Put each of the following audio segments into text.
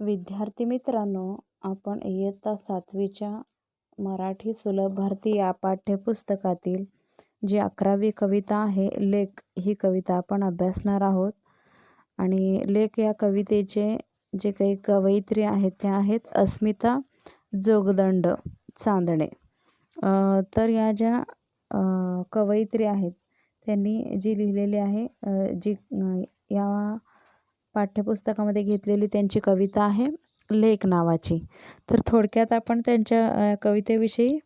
विद्यार्थी मित्रांनो, आपण इयत्ता 7वीच्या मराठी सुलभ भारती या पाठ्यपुस्तकातील जी 11वी कविता आहे, लेख ही कविता आपण अभ्यासणार आहोत. आणि लेख या कवितेचे जे काही कवयित्री आहेत त्या आहेत अस्मिता जोगदंड चांदणे. तर या ज्या कवयित्री आहेत त्यांनी जी लिहिलेली आहे, या पाठ्यपुस्तकामध्ये घेतलेली त्यांची कविता आहे लेख नावाची. तर थोडक्यात आपण त्यांच्या कवितेविषयी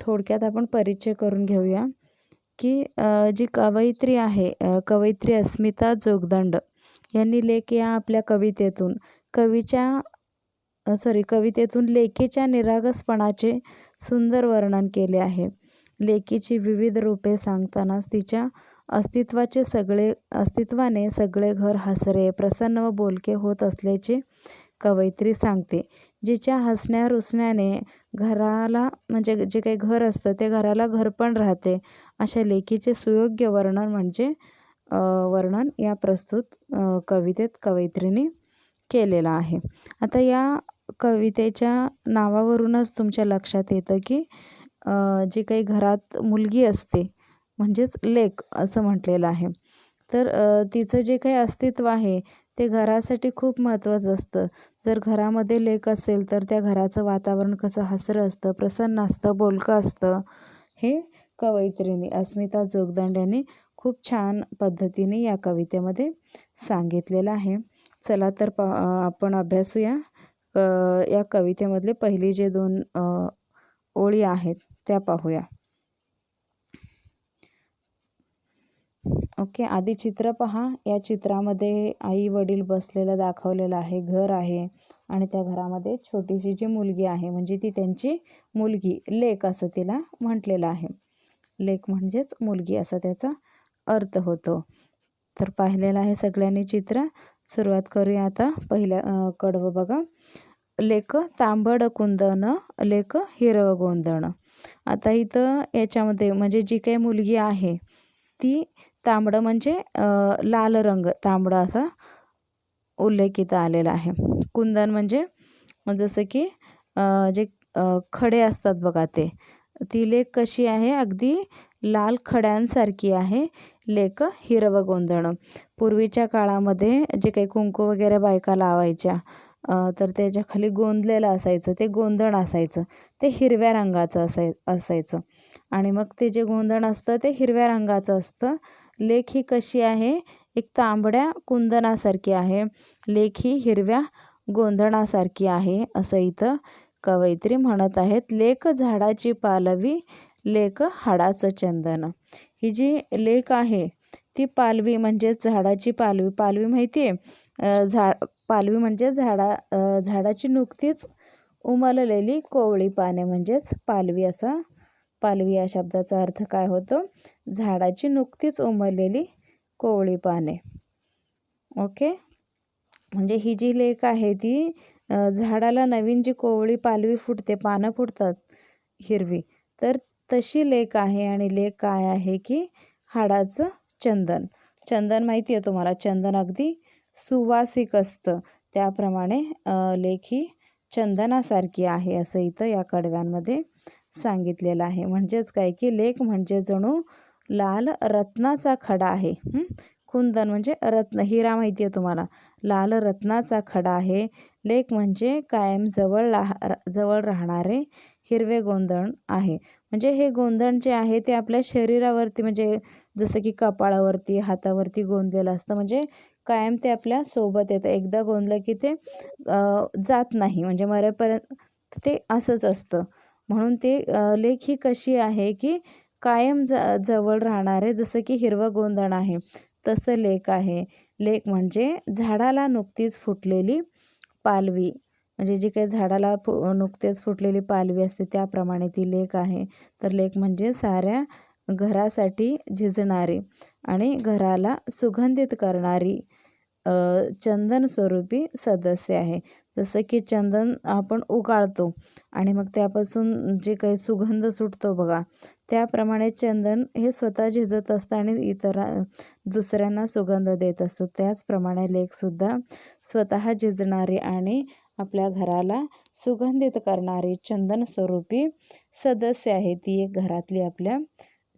थोडक्यात आपण परिचय करून घेऊया की जी कवयित्री आहे, कवयित्री अस्मिता जोगदंड यांनी लेख या आपल्या कवितेतून कवितेतून लेकीच्या निरागसपणाचे सुंदर वर्णन केले आहे. लेकीची विविध रूपे सांगतानाच तिच्या अस्तित्वाने सगळे घर हसरे, प्रसन्न व बोलके होत असल्याचे कवयित्री सांगते. जिच्या हसण्या रुसण्याने घराला म्हणजे जे काही घर असतं ते घराला घर पण राहते, अशा लेकीचे सुयोग्य वर्णन या प्रस्तुत कवितेत कवयित्रीने केलेलं आहे. आता या कवितेच्या नावावरूनच तुमच्या लक्षात येतं की जी काही घरात मुलगी असते म्हणजेच लेक असं म्हटलेलं आहे. तर तिचं जे काही अस्तित्व आहे ते घरासाठी खूप महत्त्वाचं असतं. जर घरामध्ये लेक असेल तर त्या घराचं वातावरण कसं हसरं असतं, प्रसन्न असतं, बोलकं असतं. हे कवयित्रीने अस्मिता जोगदंड यांनी खूप छान पद्धतीने या कवितेमध्ये सांगितलेलं आहे. चला तर आपण अभ्यासूया या कवितेमधले पहिली जे 2 ओळी आहेत त्या पाहूया. ओके, आधी चित्र पहा. या चित्रामध्ये आई वडील बसलेलं दाखवलेलं आहे, घर आहे आणि त्या घरामध्ये छोटीशी जी मुलगी आहे म्हणजे ती त्यांची मुलगी, लेक असं तिला म्हटलेलं आहे. लेक म्हणजेच मुलगी असा त्याचा अर्थ होतो. तर पाहिलेलं आहे सगळ्यांनी चित्र. सुरुवात करूया आता. पहिल्या कडवं बघा. लेक तांबड कुंदन, लेक हिरवं गोंधण. आता इथं याच्यामध्ये म्हणजे जी काही मुलगी आहे ती तांबडं म्हणजे लाल रंग, तांबडा असा उल्लेखित आलेला आहे. कुंदन म्हणजे जसं की जे खडे असतात बघा ते. ती लेक कशी आहे, अगदी लाल खड्यांसारखी आहे. लेक हिरवं गोंधण. पूर्वीच्या काळामध्ये जे काही कुंकू वगैरे बायका लावायच्या तर त्याच्या खाली गोंदलेलं असायचं, ते गोंधण असायचं. ते हिरव्या रंगाचं असायचं आणि मग ते जे गोंधण असतं ते हिरव्या रंगाचं असतं. लेक ही कशी आहे, एक तांबड्या कुंदनासारखी आहे. लेक ही हिरव्या गोंधणासारखी आहे असं इथं कवयित्री म्हणत आहेत. लेक झाडाची पालवी, लेक हाडाचं चंदन. ही जी लेक आहे ती पालवी म्हणजेच झाडाची पालवी. पालवी माहिती आहे, पालवी म्हणजे झाडाची नुकतीच उमललेली कोवळी पाने म्हणजेच पालवी असा. पालवी या शब्दाचा अर्थ काय होतो, झाडाची नुकतीच उमललेली कोवळी पाने. ओके, म्हणजे ही जी लेक आहे ती झाडाला नवीन जी कोवळी पालवी फुटते, पानं फुटतात हिरवी, तर तशी लेक आहे. आणि लेक काय आहे की हाडाचं चंदन. चंदन माहिती आहे तुम्हाला, चंदन अगदी सुवासिक असतं, त्याप्रमाणे लेक ही चंदनासारखी आहे असं इथं या कडव्यांमध्ये सांगितलेलं आहे. म्हणजेच काय की लेक म्हणजे जणू लाल रत्नाचा खडा आहे. कुंदन म्हणजे रत्न, हिरा माहिती आहे तुम्हाला, लाल रत्नाचा खडा आहे. लेक म्हणजे कायम जवळ राहणारे हिरवे गोंधण आहे. म्हणजे हे गोंधण जे आहे ते आपल्या शरीरावरती म्हणजे जसं की कपाळावरती, हातावरती गोंदलेलं असतं, म्हणजे कायम ते आपल्या सोबत येतं. एकदा गोंदलं की ते जात नाही, म्हणजे मरेपर्यंत ते असंच असतं. म्हणून ते लेक ही कशी आहे की कायम जवळ राहणारे, जसं की हिरवं गोंधण आहे तसं लेक आहे. लेक म्हणजे झाडाला नुकतीच फुटलेली पालवी, म्हणजे जी काही झाडाला नुकतेच फुटलेली पालवी असते त्याप्रमाणे ती लेक आहे. तर लेक म्हणजे साऱ्या घरासाठी झिजणारी आणि घराला सुगंधित करणारी चंदन स्वरूपी सदस्य आहे. जसं की चंदन आपण उगाळतो आणि मग त्यापासून जे काही सुगंध सुटतो बघा, त्याप्रमाणे चंदन हे स्वतः झिजत असतं आणि दुसऱ्यांना सुगंध देत असतं. त्याचप्रमाणे लेकसुद्धा स्वतः झिजणारी आणि आपल्या घराला सुगंधित करणारी चंदन स्वरूपी सदस्य आहे. ती एक घरातली आपल्या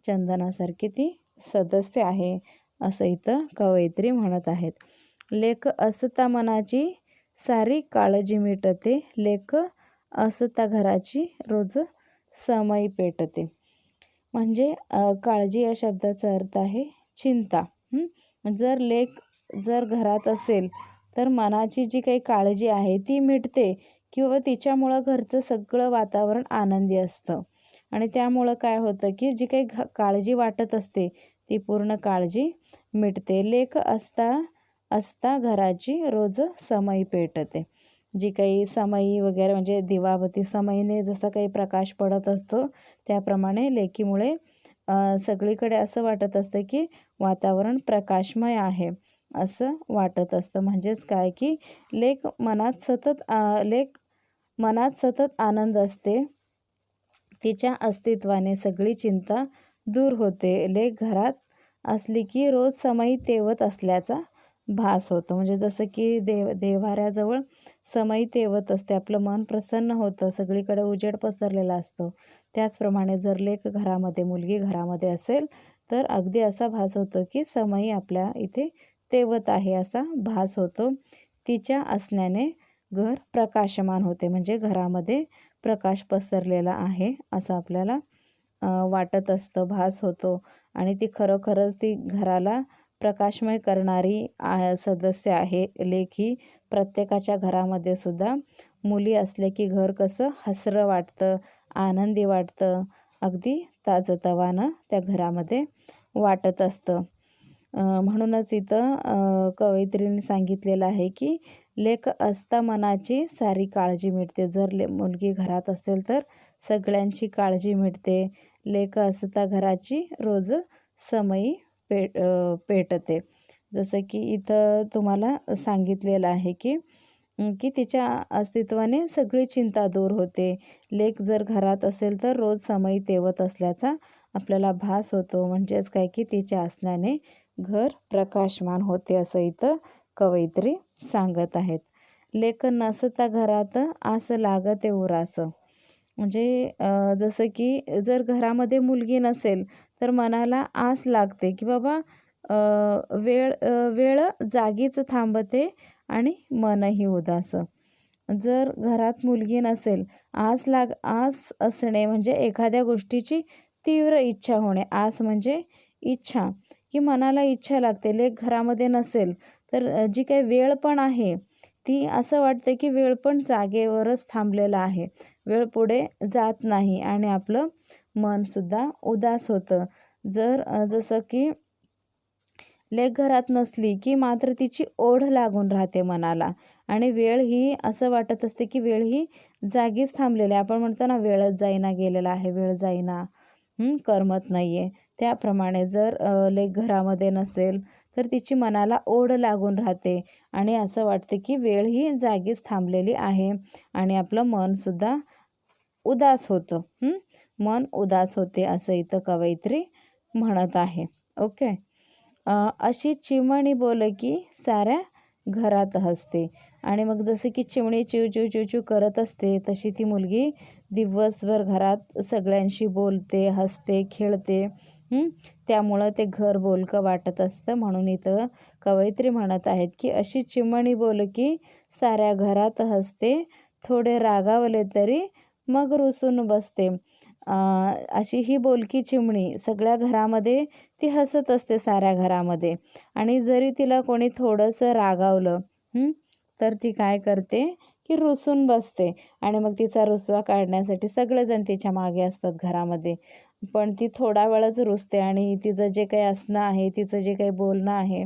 चंदनासारखी ती सदस्य आहे, असं इथं कवयित्री म्हणत आहेत. लेक असता मनाची सारी काळजी मिटते, लेक असता घराची रोज समई पेटते. म्हणजे काळजी या शब्दाचा अर्थ आहे चिंता. जर घरात असेल तर मनाची जी काही काळजी आहे ती मिटते किंवा तिच्यामुळं घरचं सगळं वातावरण आनंदी असतं आणि त्यामुळं काय होतं की जी काही काळजी वाटत असते ती पूर्ण काळजी मिटते. लेक असता घराची रोज समई पेटते. जी काही समई वगैरे म्हणजे दिवाबत्ती समईने जसा काही प्रकाश पडत असतो त्याप्रमाणे लेकीमुळे सगळीकडे असं वाटत असतं की वातावरण प्रकाशमय आहे असं वाटत असतं. म्हणजेच काय की लेक मनात सतत आनंद असते, तिच्या अस्तित्वाने सगळी चिंता दूर होते. लेक घरात असली की रोज समई तेवत असल्याचा भास होतो. म्हणजे जसं की देव्हाऱ्याजवळ समई तेवत असते, आपलं मन प्रसन्न होतं, सगळीकडे उजेड पसरलेला असतो. त्याचप्रमाणे जर लेक घरामध्ये, मुलगी घरामध्ये असेल तर अगदी असा भास होतो की समई आपल्या इथे तेवत आहे असा भास होतो. तिच्या असण्याने घर प्रकाशमान होते, म्हणजे घरामध्ये प्रकाश पसरलेला आहे असं आपल्याला वाटत असतं, भास होतो आणि ती खरोखरच ती घराला प्रकाशमय करणारी सदस्य आहे. लेक ही प्रत्येकाच्या घरामध्ये सुद्धा मुली असले की घर कसं हसरं वाटतं, आनंदी वाटतं, अगदी ताजंतवानं त्या घरामध्ये वाटत असतं. म्हणूनच इथं कवयित्रीने सांगितलेलं आहे की लेक असता मनाची सारी काळजी मिटते. जर मुलगी घरात असेल तर सगळ्यांची काळजी मिटते. लेक असता घराची रोज समई पेटते. जसं की इथं तुम्हाला सांगितलेलं आहे की की तिच्या अस्तित्वाने सगळी चिंता दूर होते. लेक जर घरात असेल तर रोज समई तेवत असल्याचा आपल्याला भास होतो. म्हणजेच काय की तिच्या असण्याने घर प्रकाशमान होते असं इथं कवयित्री सांगत आहेत. लेक नसता घरात आस लागते उरास. म्हणजे जसं की जर घरामध्ये मुलगी नसेल तर मनाला आस लागते की बाबा वेळ जागीच थांबते आणि मनही उदास. जर घरात मुलगी नसेल, आस असणे म्हणजे एखाद्या गोष्टीची तीव्र इच्छा होणे. आस म्हणजे इच्छा, की मनाला इच्छा लागते. लेक घरामध्ये नसेल तर जी काही वेळ पण आहे ती असं वाटतं की वेळ पण जागेवरच थांबलेला आहे, वेळ पुढे जात नाही आणि आपलं मनसुद्धा उदास होतं. जसं की लेक घरात नसली की मात्र तिची ओढ लागून राहते मनाला आणि वेळ ही असं वाटत असते की वेळ ही जागीच थांबलेली आहे. आपण म्हणतो ना वेळच जाईना गेलेला आहे, वेळ जाईना, करमत नाही आहे. त्याप्रमाणे जर लेक घरामध्ये नसेल तर तिची मनाला ओढ लागून राहते आणि असं वाटते की वेळ ही जागीच थांबलेली आहे आणि आपलं मनसुद्धा उदास होतं. मन उदास होते असं इथं कवयित्री म्हणत आहे. ओके. अशी चिमणी बोल की साऱ्या घरात हसते. आणि मग जसं की चिमणी चिव चिव चिव चिव करत असते तशी ती मुलगी दिवसभर घरात सगळ्यांशी बोलते, हसते, खेळते. त्यामुळं ते घर बोलकं वाटत असतं. म्हणून इथं कवयित्री म्हणत आहेत की अशी चिमणी बोल की साऱ्या घरात हसते, थोडे रागावले तरी मग रुसून बसते. अशी ही बोलकी चिमणी सगळ्या घरामध्ये ती हसत असते, साऱ्या घरामध्ये. आणि जरी तिला कोणी थोडंसं रागावलं तर ती काय करते की रुसून बसते आणि मग तिचा रुसवा काढण्यासाठी सगळेजण तिच्या मागे असतात घरामध्ये. पण ती थोडा वेळच रुसते आणि तिचं जे काही असणं आहे, तिचं जे काही बोलणं आहे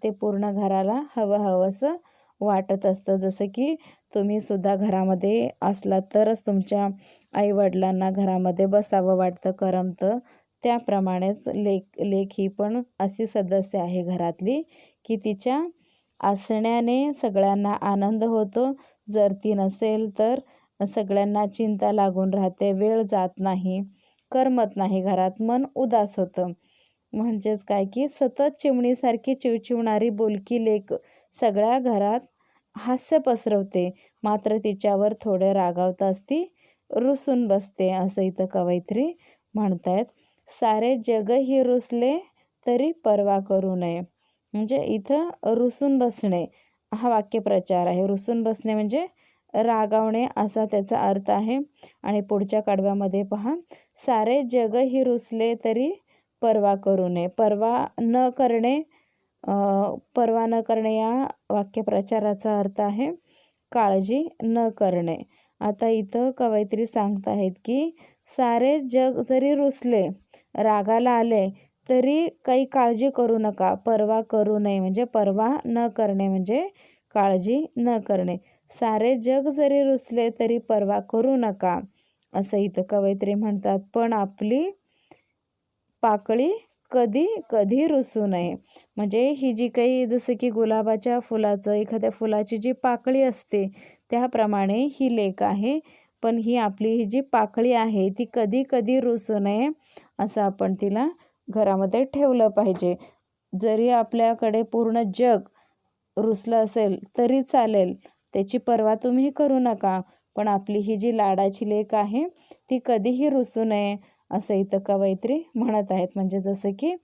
ते पूर्ण घराला हवंसं वाटत असतं. जसं की तुम्हीसुद्धा घरामध्ये असलात तरच तुमच्या आईवडिलांना घरामध्ये बसावं वाटतं, करमतं. त्याप्रमाणेच लेक ही पण अशी सदस्य आहे घरातली की तिच्या असण्याने सगळ्यांना आनंद होतो, जर ती नसेल तर सगळ्यांना चिंता लागून राहते, वेळ जात नाही, करमत नाही, घरात मन उदास होतं. म्हणजेच काय की सतत चिमणीसारखी चिवचिवणारी बोलकी लेक सगळ्या घरात हास्य पसरवते, मात्र तिच्यावर थोडे रागावताच ती रुसून बसते, असं इथं कवयित्री म्हणतायत. सारे जगही रुसले तरी पर्वा करू नये. म्हणजे इथं रुसून बसणे हा वाक्यप्रचार आहे. रुसून बसणे म्हणजे रागावणे असा त्याचा अर्थ आहे. आणि पुढच्या कडव्यामध्ये पहा, सारे जगही रुसले तरी पर्वा करू नये. पर्वा न करणे या वाक्यप्रचाराचा अर्थ आहे काळजी न करणे. आता इथं कवयित्री सांगत आहेत की सारे जग जरी रुसले, रागाला आले, तरी काही काळजी करू नका, पर्वा करू नये. म्हणजे पर्वा न करणे म्हणजे काळजी न करणे. सारे जग जरी रुसले तरी पर्वा करू नका, असं इथं कवयित्री म्हणतात. पण आपली पाकळी कधी कधी रुसू नये. म्हणजे ही जी काही, जसं की गुलाबाच्या फुलाचं, एखाद्या फुलाची जी पाकळी असते त्याप्रमाणे ही लेक आहे. पण ही आपली ही जी पाकळी आहे ती कधी कधी रुसू नये, असं आपण तिला घरामध्ये ठेवलं पाहिजे. जरी आपल्याकडे पूर्ण जग रुसलं असेल तरी चालेल, त्याची पर्वा तुम्ही करू नका, पण आपली ही जी लाडाची लेक आहे ती कधीही रुसू नये, असं इथं कवयित्री म्हणत आहेत. म्हणजे जसं की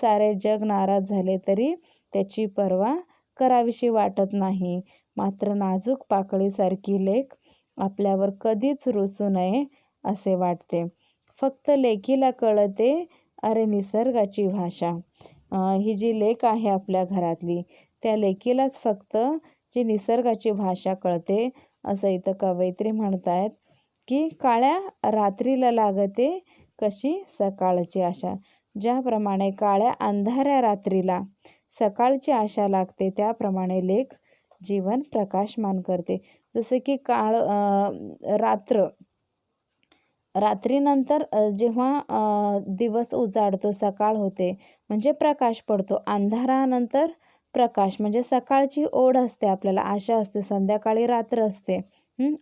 सारे जग नाराज झाले तरी त्याची पर्वा करावीशी वाटत नाही, मात्र नाजूक पाकळीसारखी लेक आपल्यावर कधीच रुसू नये असे वाटते. फक्त लेकीला कळते अरे निसर्गाची भाषा. ही जी लेक आहे आपल्या घरातली, त्या लेकीलाच फक्त जी निसर्गाची भाषा कळते, असं इथं कवयित्री म्हणतायत की काळ्या रात्रीला लागते कशी सकाळची आशा. ज्याप्रमाणे काळ्या अंधाऱ्या रात्रीला सकाळची आशा लागते, त्याप्रमाणे लेक जीवन प्रकाशमान करते. जसं की रात्रीनंतर जेव्हा दिवस उजाडतो, सकाळ होते म्हणजे प्रकाश पडतो. अंधारानंतर प्रकाश म्हणजे सकाळची ओढ असते, आपल्याला आशा असते. संध्याकाळी रात्र असते,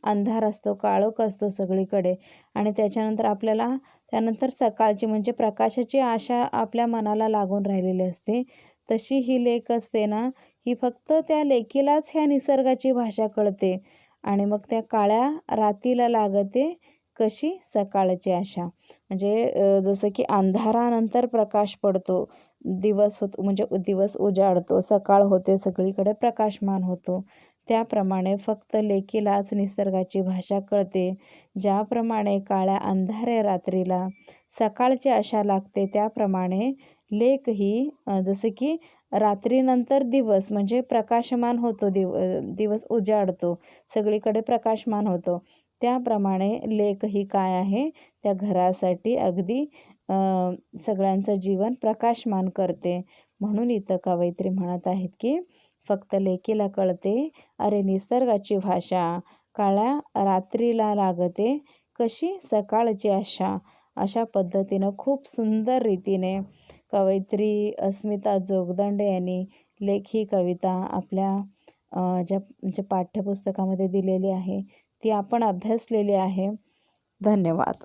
अंधार असतो, काळोख असतो सगळीकडे. आणि त्याच्यानंतर आपल्याला त्यानंतर सकाळची म्हणजे प्रकाशाची आशा आपल्या मनाला लागून राहिलेली असते. तशी ही लेक असते ना, ही फक्त त्या लेकीलाच ह्या निसर्गाची भाषा कळते. आणि मग त्या काळ्या रातीला लागते कशी सकाळची आशा. म्हणजे जसं की अंधारानंतर प्रकाश पडतो, दिवस होतो म्हणजे दिवस उजाडतो, सकाळ होते, सगळीकडे प्रकाशमान होतो, त्याप्रमाणे फक्त लेकीलाच निसर्गाची भाषा कळते. ज्याप्रमाणे काळ्या अंधाऱ्या रात्रीला सकाळची आशा लागते, त्याप्रमाणे लेक ही जसं की रात्रीनंतर दिवस म्हणजे प्रकाशमान होतो, दिवस उजाडतो, सगळीकडे प्रकाशमान होतो, त्याप्रमाणे लेक ही काय आहे, त्या घरासाठी अगदी सगळ्यांचं जीवन प्रकाशमान करते. म्हणून इथं कवयित्री म्हणत आहेत की फक्त लेकीला कळते अरे निसर्गाची भाषा, काळ्या रात्रीला लागते कशी सकाळची आशा. अशा पद्धतीनं खूप सुंदर रीतीने कवयित्री अस्मिता जोगदंडे यांनी लेख ही कविता आपल्या ज्या पाठ्यपुस्तकामध्ये दिलेली आहे ती आपण अभ्यासलेली आहे. धन्यवाद.